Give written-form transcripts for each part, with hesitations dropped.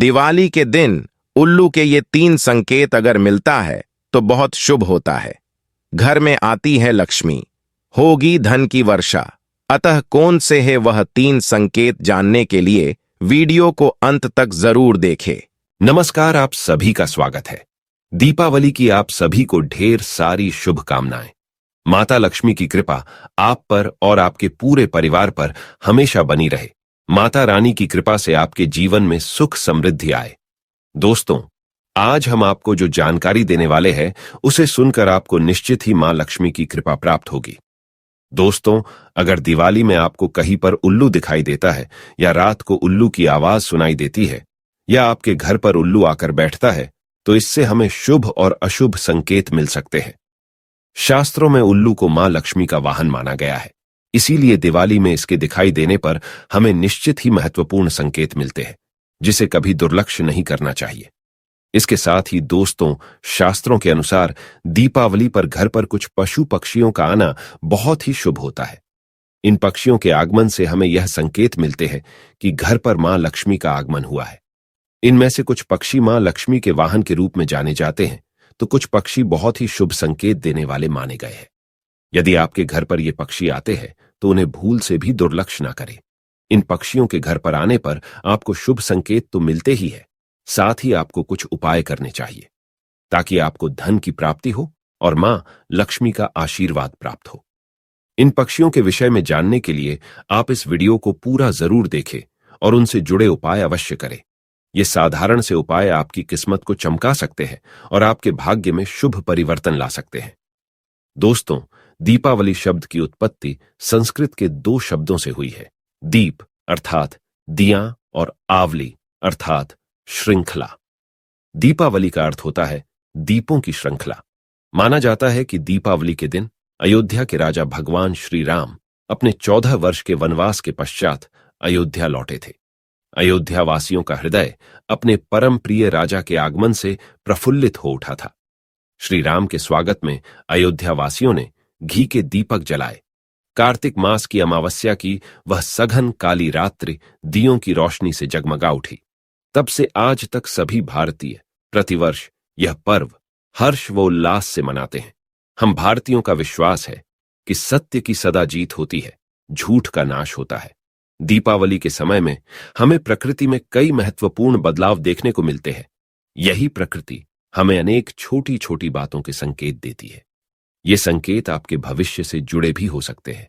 दिवाली के दिन उल्लू के ये 3 संकेत अगर मिलता है तो बहुत शुभ होता है। घर में आती है लक्ष्मी, होगी धन की वर्षा। अतः कौन से है वह 3 संकेत जानने के लिए वीडियो को अंत तक जरूर देखें। नमस्कार, आप सभी का स्वागत है। दीपावली की आप सभी को ढेर सारी शुभकामनाएं। माता लक्ष्मी की कृपा आप पर और आपके पूरे परिवार पर हमेशा बनी रहे। माता रानी की कृपा से आपके जीवन में सुख समृद्धि आए। दोस्तों, आज हम आपको जो जानकारी देने वाले हैं उसे सुनकर आपको निश्चित ही मां लक्ष्मी की कृपा प्राप्त होगी। दोस्तों, अगर दिवाली में आपको कहीं पर उल्लू दिखाई देता है या रात को उल्लू की आवाज सुनाई देती है या आपके घर पर उल्लू आकर बैठता है तो इससे हमें शुभ और अशुभ संकेत मिल सकते हैं। शास्त्रों में उल्लू को मां लक्ष्मी का वाहन माना गया है, इसीलिए दिवाली में इसके दिखाई देने पर हमें निश्चित ही महत्वपूर्ण संकेत मिलते हैं जिसे कभी दुर्लक्ष्य नहीं करना चाहिए। इसके साथ ही दोस्तों, शास्त्रों के अनुसार दीपावली पर घर पर कुछ पशु पक्षियों का आना बहुत ही शुभ होता है। इन पक्षियों के आगमन से हमें यह संकेत मिलते हैं कि घर पर मां लक्ष्मी का आगमन हुआ है। इनमें से कुछ पक्षी मां लक्ष्मी के वाहन के रूप में जाने जाते हैं तो कुछ पक्षी बहुत ही शुभ संकेत देने वाले माने गए हैं। यदि आपके घर पर ये पक्षी आते हैं तो उन्हें भूल से भी दुर्लक्ष्य ना करें। इन पक्षियों के घर पर आने पर आपको शुभ संकेत तो मिलते ही है, साथ ही आपको कुछ उपाय करने चाहिए ताकि आपको धन की प्राप्ति हो और मां लक्ष्मी का आशीर्वाद प्राप्त हो। इन पक्षियों के विषय में जानने के लिए आप इस वीडियो को पूरा जरूर देखें और उनसे जुड़े उपाय अवश्य करें। ये साधारण से उपाय आपकी किस्मत को चमका सकते हैं और आपके भाग्य में शुभ परिवर्तन ला सकते हैं। दोस्तों, दीपावली शब्द की उत्पत्ति संस्कृत के 2 शब्दों से हुई है, दीप अर्थात दिया और आवली अर्थात श्रृंखला। दीपावली का अर्थ होता है दीपों की श्रृंखला। माना जाता है कि दीपावली के दिन अयोध्या के राजा भगवान श्री राम अपने 14 वर्ष के वनवास के पश्चात अयोध्या लौटे थे। अयोध्या वासियों का हृदय अपने परम प्रिय राजा के आगमन से प्रफुल्लित हो उठा था। श्री राम के स्वागत में अयोध्या वासियों ने घी के दीपक जलाए। कार्तिक मास की अमावस्या की वह सघन काली रात्रि दियों की रोशनी से जगमगा उठी। तब से आज तक सभी भारतीय प्रतिवर्ष यह पर्व हर्ष व उल्लास से मनाते हैं। हम भारतीयों का विश्वास है कि सत्य की सदा जीत होती है, झूठ का नाश होता है। दीपावली के समय में हमें प्रकृति में कई महत्वपूर्ण बदलाव देखने को मिलते हैं। यही प्रकृति हमें अनेक छोटी छोटी बातों के संकेत देती है। ये संकेत आपके भविष्य से जुड़े भी हो सकते हैं।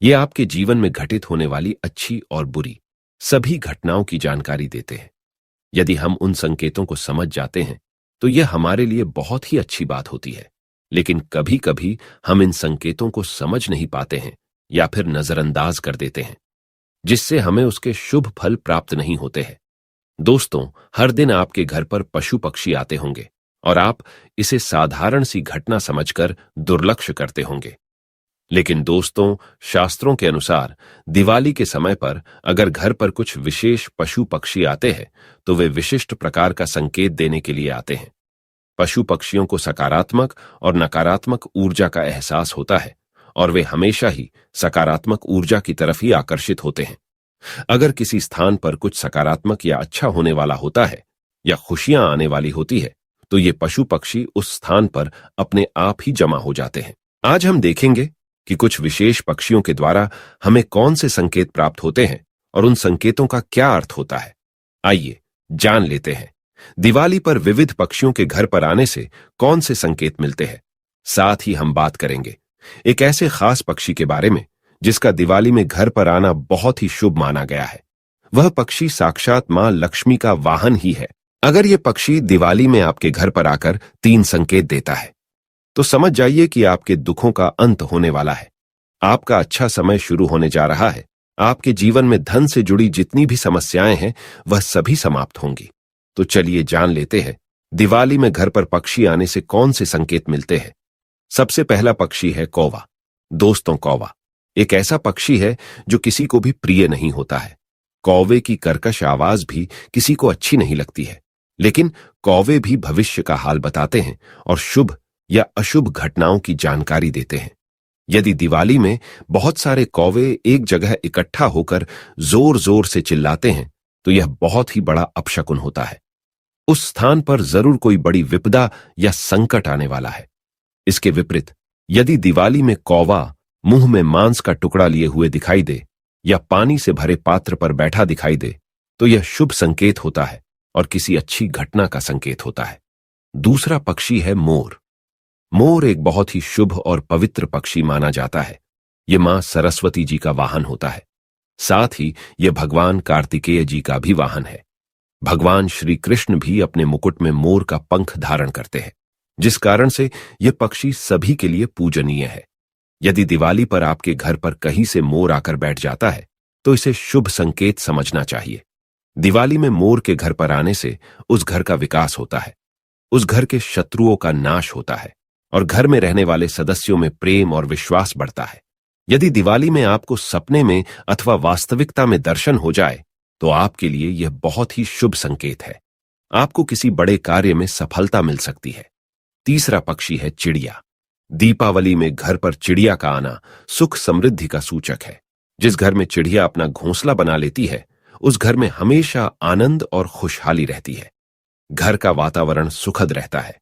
ये आपके जीवन में घटित होने वाली अच्छी और बुरी सभी घटनाओं की जानकारी देते हैं। यदि हम उन संकेतों को समझ जाते हैं तो यह हमारे लिए बहुत ही अच्छी बात होती है, लेकिन कभी कभी हम इन संकेतों को समझ नहीं पाते हैं या फिर नजरअंदाज कर देते हैं, जिससे हमें उसके शुभ फल प्राप्त नहीं होते हैं। दोस्तों, हर दिन आपके घर पर पशु पक्षी आते होंगे और आप इसे साधारण सी घटना समझकर दुर्लक्ष्य करते होंगे। लेकिन दोस्तों, शास्त्रों के अनुसार दिवाली के समय पर अगर घर पर कुछ विशेष पशु पक्षी आते हैं तो वे विशिष्ट प्रकार का संकेत देने के लिए आते हैं। पशु पक्षियों को सकारात्मक और नकारात्मक ऊर्जा का एहसास होता है और वे हमेशा ही सकारात्मक ऊर्जा की तरफ ही आकर्षित होते हैं। अगर किसी स्थान पर कुछ सकारात्मक या अच्छा होने वाला होता है या खुशियां आने वाली होती है तो ये पशु पक्षी उस स्थान पर अपने आप ही जमा हो जाते हैं। आज हम देखेंगे कि कुछ विशेष पक्षियों के द्वारा हमें कौन से संकेत प्राप्त होते हैं और उन संकेतों का क्या अर्थ होता है। आइए जान लेते हैं दिवाली पर विविध पक्षियों के घर पर आने से कौन से संकेत मिलते हैं। साथ ही हम बात करेंगे एक ऐसे खास पक्षी के बारे में जिसका दिवाली में घर पर आना बहुत ही शुभ माना गया है। वह पक्षी साक्षात मां लक्ष्मी का वाहन ही है। अगर यह पक्षी दिवाली में आपके घर पर आकर 3 संकेत देता है तो समझ जाइए कि आपके दुखों का अंत होने वाला है। आपका अच्छा समय शुरू होने जा रहा है। आपके जीवन में धन से जुड़ी जितनी भी समस्याएं हैं वह सभी समाप्त होंगी। तो चलिए जान लेते हैं दिवाली में घर पर पक्षी आने से कौन से संकेत मिलते हैं। सबसे पहला पक्षी है कौवा। दोस्तों, कौवा एक ऐसा पक्षी है जो किसी को भी प्रिय नहीं होता है। कौवे की कर्कश आवाज भी किसी को अच्छी नहीं लगती है, लेकिन कौवे भी भविष्य का हाल बताते हैं और शुभ या अशुभ घटनाओं की जानकारी देते हैं। यदि दिवाली में बहुत सारे कौवे एक जगह इकट्ठा होकर जोर जोर से चिल्लाते हैं तो यह बहुत ही बड़ा अपशकुन होता है। उस स्थान पर जरूर कोई बड़ी विपदा या संकट आने वाला है। इसके विपरीत यदि दिवाली में कौवा मुंह में मांस का टुकड़ा लिए हुए दिखाई दे या पानी से भरे पात्र पर बैठा दिखाई दे, तो यह शुभ संकेत होता है और किसी अच्छी घटना का संकेत होता है। दूसरा पक्षी है मोर। मोर एक बहुत ही शुभ और पवित्र पक्षी माना जाता है। यह मां सरस्वती जी का वाहन होता है। साथ ही यह भगवान कार्तिकेय जी का भी वाहन है। भगवान श्री कृष्ण भी अपने मुकुट में मोर का पंख धारण करते हैं, जिस कारण से यह पक्षी सभी के लिए पूजनीय है। यदि दिवाली पर आपके घर पर कहीं से मोर आकर बैठ जाता है, तो इसे शुभ संकेत समझना चाहिए। दिवाली में मोर के घर पर आने से उस घर का विकास होता है, उस घर के शत्रुओं का नाश होता है और घर में रहने वाले सदस्यों में प्रेम और विश्वास बढ़ता है। यदि दिवाली में आपको सपने में अथवा वास्तविकता में दर्शन हो जाए, तो आपके लिए यह बहुत ही शुभ संकेत है। आपको किसी बड़े कार्य में सफलता मिल सकती है। तीसरा पक्षी है चिड़िया। दीपावली में घर पर चिड़िया का आना सुख समृद्धि का सूचक है। जिस घर में चिड़िया अपना घोंसला बना लेती है, उस घर में हमेशा आनंद और खुशहाली रहती है। घर का वातावरण सुखद रहता है।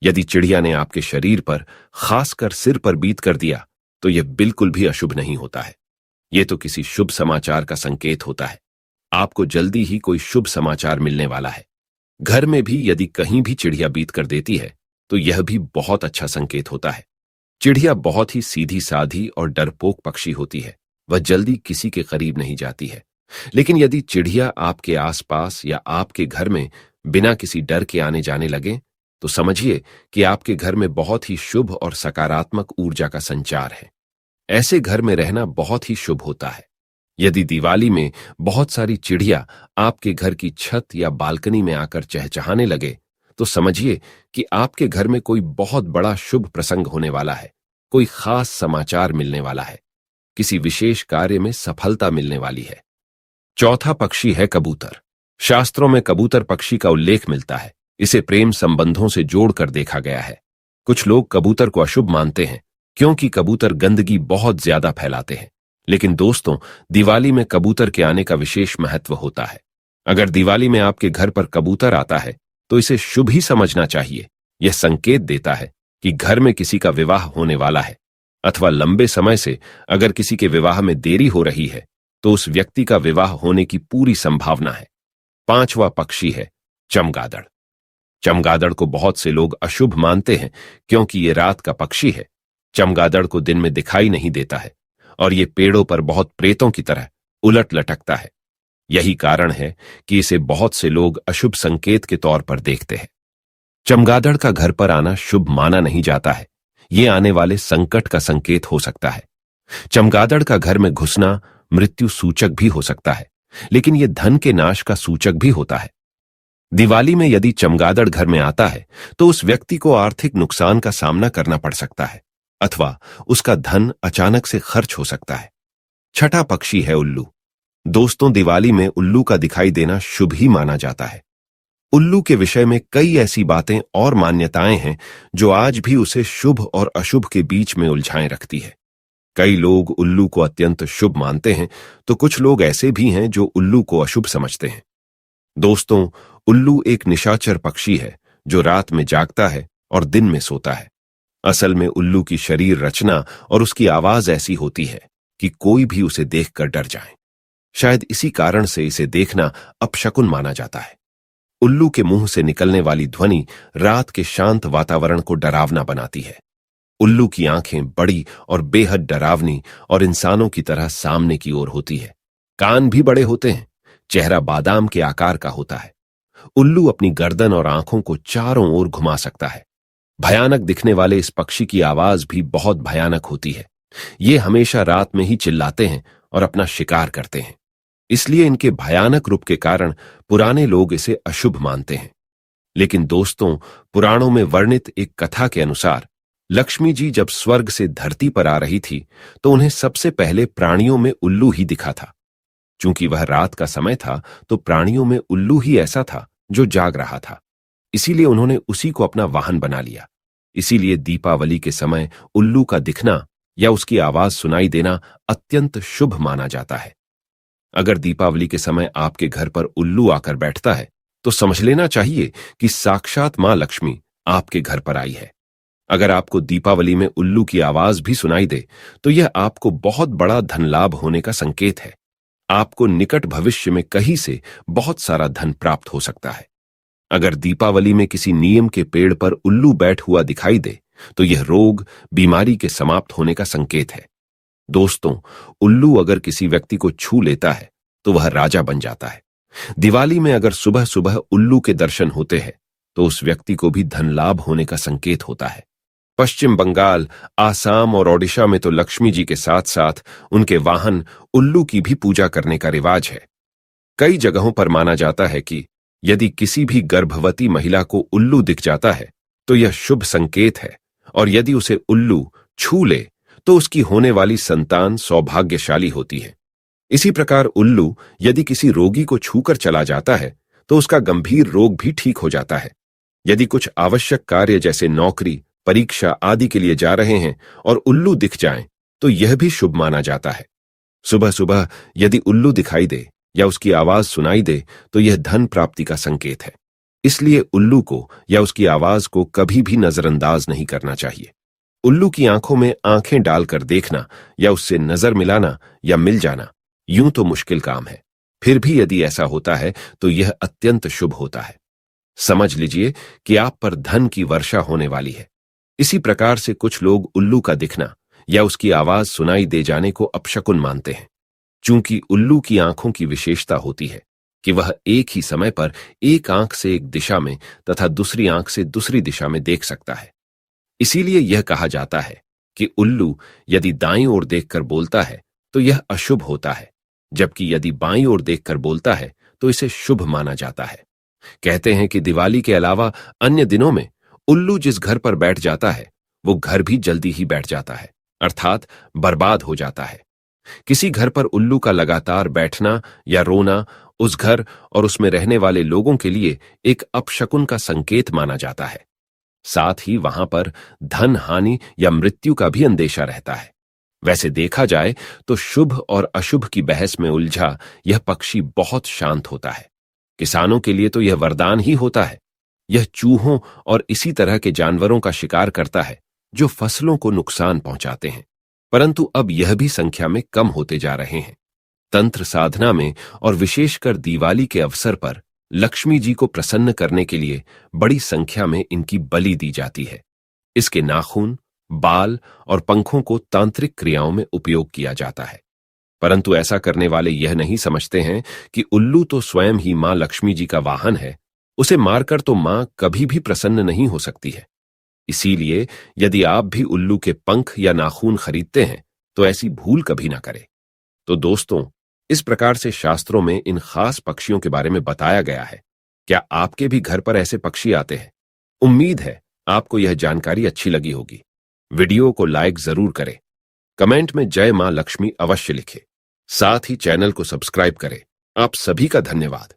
यदि चिड़िया ने आपके शरीर पर, खासकर सिर पर बीत कर दिया, तो यह बिल्कुल भी अशुभ नहीं होता है। यह तो किसी शुभ समाचार का संकेत होता है। आपको जल्दी ही कोई शुभ समाचार मिलने वाला है। घर में भी यदि कहीं भी चिड़िया बीत कर देती है, तो यह भी बहुत अच्छा संकेत होता है। चिड़िया बहुत ही सीधी साधी और डरपोक पक्षी होती है। वह जल्दी किसी के करीब नहीं जाती है। लेकिन यदि चिड़िया आपके आसपास या आपके घर में बिना किसी डर के आने जाने लगे, तो समझिए कि आपके घर में बहुत ही शुभ और सकारात्मक ऊर्जा का संचार है। ऐसे घर में रहना बहुत ही शुभ होता है। यदि दिवाली में बहुत सारी चिड़िया आपके घर की छत या बालकनी में आकर चहचहाने लगे, तो समझिए कि आपके घर में कोई बहुत बड़ा शुभ प्रसंग होने वाला है। कोई खास समाचार मिलने वाला है। किसी विशेष कार्य में सफलता मिलने वाली है। चौथा पक्षी है कबूतर। शास्त्रों में कबूतर पक्षी का उल्लेख मिलता है। इसे प्रेम संबंधों से जोड़कर देखा गया है। कुछ लोग कबूतर को अशुभ मानते हैं, क्योंकि कबूतर गंदगी बहुत ज्यादा फैलाते हैं। लेकिन दोस्तों, दिवाली में कबूतर के आने का विशेष महत्व होता है। अगर दिवाली में आपके घर पर कबूतर आता है, तो इसे शुभ ही समझना चाहिए। यह संकेत देता है कि घर में किसी का विवाह होने वाला है, अथवा लंबे समय से अगर किसी के विवाह में देरी हो रही है, तो उस व्यक्ति का विवाह होने की पूरी संभावना है। पांचवा पक्षी है चमगादड़। चमगादड़ को बहुत से लोग अशुभ मानते हैं, क्योंकि ये रात का पक्षी है। चमगादड़ को दिन में दिखाई नहीं देता है और ये पेड़ों पर बहुत प्रेतों की तरह उलट लटकता है। यही कारण है कि इसे बहुत से लोग अशुभ संकेत के तौर पर देखते हैं। चमगादड़ का घर पर आना शुभ माना नहीं जाता है। ये आने वाले संकट का संकेत हो सकता है। चमगादड़ का घर में घुसना मृत्यु सूचक भी हो सकता है, लेकिन यह धन के नाश का सूचक भी होता है। दिवाली में यदि चमगादड़ घर में आता है, तो उस व्यक्ति को आर्थिक नुकसान का सामना करना पड़ सकता है, अथवा उसका धन अचानक से खर्च हो सकता है। छठा पक्षी है उल्लू। दोस्तों, दिवाली में उल्लू का दिखाई देना शुभ ही माना जाता है। उल्लू के विषय में कई ऐसी बातें और मान्यताएं हैं जो आज भी उसे शुभ और अशुभ के बीच में उलझाए रखती है। कई लोग उल्लू को अत्यंत शुभ मानते हैं, तो कुछ लोग ऐसे भी हैं जो उल्लू को अशुभ समझते हैं। दोस्तों, उल्लू एक निशाचर पक्षी है जो रात में जागता है और दिन में सोता है। असल में उल्लू की शरीर रचना और उसकी आवाज ऐसी होती है कि कोई भी उसे देखकर डर जाए। शायद इसी कारण से इसे देखना अपशकुन माना जाता है। उल्लू के मुंह से निकलने वाली ध्वनि रात के शांत वातावरण को डरावना बनाती है। उल्लू की आंखें बड़ी और बेहद डरावनी और इंसानों की तरह सामने की ओर होती है। कान भी बड़े होते हैं। चेहरा बादाम के आकार का होता है। उल्लू अपनी गर्दन और आंखों को चारों ओर घुमा सकता है। भयानक दिखने वाले इस पक्षी की आवाज भी बहुत भयानक होती है। ये हमेशा रात में ही चिल्लाते हैं और अपना शिकार करते हैं। इसलिए इनके भयानक रूप के कारण पुराने लोग इसे अशुभ मानते हैं। लेकिन दोस्तों, पुराणों में वर्णित एक कथा के अनुसार लक्ष्मी जी जब स्वर्ग से धरती पर आ रही थी, तो उन्हें सबसे पहले प्राणियों में उल्लू ही दिखा था। चूंकि वह रात का समय था, तो प्राणियों में उल्लू ही ऐसा था जो जाग रहा था। इसीलिए उन्होंने उसी को अपना वाहन बना लिया। इसीलिए दीपावली के समय उल्लू का दिखना या उसकी आवाज सुनाई देना अत्यंत शुभ माना जाता है। अगर दीपावली के समय आपके घर पर उल्लू आकर बैठता है तो समझ लेना चाहिए कि साक्षात मां लक्ष्मी आपके घर पर आई है। अगर आपको दीपावली में उल्लू की आवाज भी सुनाई दे तो यह आपको बहुत बड़ा धन लाभ होने का संकेत है। आपको निकट भविष्य में कहीं से बहुत सारा धन प्राप्त हो सकता है। अगर दीपावली में किसी नीम के पेड़ पर उल्लू बैठ हुआ दिखाई दे तो यह रोग, बीमारी के समाप्त होने का संकेत है। दोस्तों, उल्लू अगर किसी व्यक्ति को छू लेता है तो वह राजा बन जाता है। दिवाली में अगर सुबह सुबह उल्लू के दर्शन होते हैं तो उस व्यक्ति को भी धन लाभ होने का संकेत होता है। पश्चिम बंगाल, आसाम और ओडिशा में तो लक्ष्मी जी के साथ साथ उनके वाहन उल्लू की भी पूजा करने का रिवाज है। कई जगहों पर माना जाता है कि यदि किसी भी गर्भवती महिला को उल्लू दिख जाता है तो यह शुभ संकेत है, और यदि उसे उल्लू छू ले तो उसकी होने वाली संतान सौभाग्यशाली होती है। इसी प्रकार उल्लू यदि किसी रोगी को छूकर चला जाता है तो उसका गंभीर रोग भी ठीक हो जाता है। यदि कुछ आवश्यक कार्य जैसे नौकरी, परीक्षा आदि के लिए जा रहे हैं और उल्लू दिख जाएं तो यह भी शुभ माना जाता है। सुबह सुबह यदि उल्लू दिखाई दे या उसकी आवाज सुनाई दे तो यह धन प्राप्ति का संकेत है। इसलिए उल्लू को या उसकी आवाज को कभी भी नजरअंदाज नहीं करना चाहिए। उल्लू की आंखों में आंखें डालकर देखना या उससे नजर मिलाना या मिल जाना यूं तो मुश्किल काम है, फिर भी यदि ऐसा होता है तो यह अत्यंत शुभ होता है। समझ लीजिए कि आप पर धन की वर्षा होने वाली है। इसी प्रकार से कुछ लोग उल्लू का दिखना या उसकी आवाज सुनाई दे जाने को अपशकुन मानते हैं। चूंकि उल्लू की आंखों की विशेषता होती है कि वह एक ही समय पर एक आंख से एक दिशा में तथा दूसरी आंख से दूसरी दिशा में देख सकता है। इसीलिए यह कहा जाता है कि उल्लू यदि दाईं ओर देखकर बोलता है तो यह अशुभ होता है, जबकि यदि बाईं ओर देखकर बोलता है तो इसे शुभ माना जाता है। कहते हैं कि दिवाली के अलावा अन्य दिनों में उल्लू जिस घर पर बैठ जाता है वो घर भी जल्दी ही बैठ जाता है, अर्थात बर्बाद हो जाता है। किसी घर पर उल्लू का लगातार बैठना या रोना उस घर और उसमें रहने वाले लोगों के लिए एक अपशकुन का संकेत माना जाता है। साथ ही वहां पर धन हानि या मृत्यु का भी अंदेशा रहता है। वैसे देखा जाए तो शुभ और अशुभ की बहस में उलझा यह पक्षी बहुत शांत होता है। किसानों के लिए तो यह वरदान ही होता है। यह चूहों और इसी तरह के जानवरों का शिकार करता है जो फसलों को नुकसान पहुंचाते हैं, परंतु अब यह भी संख्या में कम होते जा रहे हैं। तंत्र साधना में और विशेषकर दिवाली के अवसर पर लक्ष्मी जी को प्रसन्न करने के लिए बड़ी संख्या में इनकी बलि दी जाती है। इसके नाखून, बाल और पंखों को तांत्रिक क्रियाओं में उपयोग किया जाता है। परंतु ऐसा करने वाले यह नहीं समझते हैं कि उल्लू तो स्वयं ही मां लक्ष्मी जी का वाहन है, उसे मारकर तो मां कभी भी प्रसन्न नहीं हो सकती है। इसीलिए यदि आप भी उल्लू के पंख या नाखून खरीदते हैं तो ऐसी भूल कभी ना करें। तो दोस्तों, इस प्रकार से शास्त्रों में इन खास पक्षियों के बारे में बताया गया है। क्या आपके भी घर पर ऐसे पक्षी आते हैं? उम्मीद है आपको यह जानकारी अच्छी लगी होगी। वीडियो को लाइक जरूर करें, कमेंट में जय मां लक्ष्मी अवश्य लिखें, साथ ही चैनल को सब्सक्राइब करें। आप सभी का धन्यवाद।